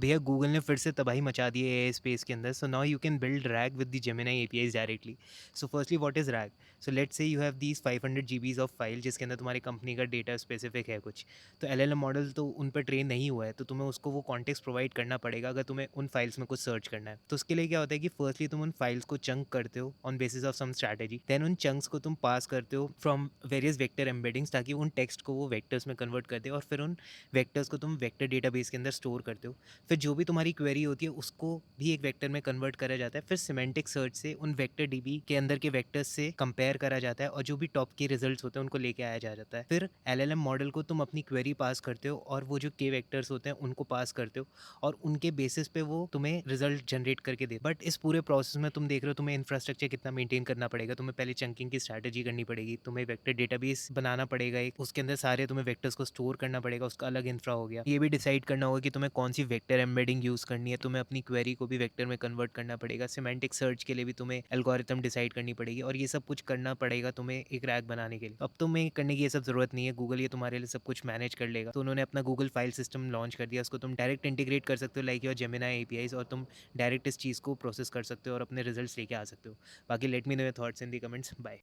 भैया गूगल ने फिर से तबाही मचा दी है एआई स्पेस के अंदर. So now you can build rag with the Gemini APIs directly. So firstly what is rag? So let's say you have these 500 GBs of file जिसके अंदर तुम्हारी कंपनी का डेटा स्पेसिफिक है कुछ. तो एलएलएम मॉडल तो उन पर ट्रेन नहीं हुआ है, तो तुम्हें उसको वो कॉन्टेक्स्ट प्रोवाइड करना पड़ेगा अगर तुम्हें उन फाइल्स में कुछ सर्च करना है. तो उसके लिए क्या होता है कि फर्स्टली तुम उन फाइल्स को चंक करते हो on basis of some strategy. Then उन चंक्स को तुम पास करते हो फ्रॉम वेरियस वेक्टर एम्बेडिंग्स ताकि उन टेक्स्ट को वो वेक्टर्स में कन्वर्ट कर दे, और फिर उन वेक्टर्स को तुम वेक्टर डेटाबेस के अंदर स्टोर करते हो. फिर जो भी तुम्हारी क्वेरी होती है उसको भी एक वेक्टर में कन्वर्ट करा जाता है. फिर सिमेंटिक सर्च से उन वेक्टर डीबी के अंदर के वेक्टर्स से कंपेयर करा जाता है और जो भी टॉप के रिजल्ट्स होते हैं उनको लेके आया जाता है. फिर एलएलएम मॉडल को तुम अपनी क्वेरी पास करते हो और वो जो के वेक्टर्स होते हैं उनको पास करते हो और उनके बेसिस पे वो तुम्हें रिजल्ट जनरेट करके दे. बट इस पूरे प्रोसेस में तुम देख रहे हो तुम्हें इंफ्रास्ट्रक्चर कितना मेंटेन करना पड़ेगा. तुम्हें पहले चंकिंग की स्ट्रैटेजी करनी पड़ेगी, तुम्हें वेक्टर डेटाबेस बनाना पड़ेगा एक, उसके अंदर सारे तुम्हें वेक्टर्स को स्टोर करना पड़ेगा, उसका अलग इंफ्रा हो गया. ये भी डिसाइड करना होगा कि तुम्हें कौन सी वेक्टर एम्बेडिंग यूज़ करनी है, तुम्हें अपनी क्वेरी को भी वेक्टर में कन्वर्ट करना पड़ेगा. सिमेंटिक सर्च के लिए भी तुम्हें एल्गोरिथम डिसाइड करनी पड़ेगी और ये सब कुछ करना पड़ेगा तुम्हें एक रैक बनाने के लिए. अब तुम्हें करने की ये सब ज़रूरत नहीं है, गूगल ये तुम्हारे लिए सब कुछ मैनेज कर लेगा. तो उन्होंने अपना गूगल फाइल सिस्टम लॉन्च कर दिया, उसको तुम डायरेक्ट इंटीग्रेट कर सकते हो लाइक योर जेमिनी एपीआईज, और तुम डायरेक्ट इस चीज़ को प्रोसेस कर सकते हो और अपने रिजल्ट्स लेके आ सकते हो. बाकी let me know your thoughts in the comments. Bye.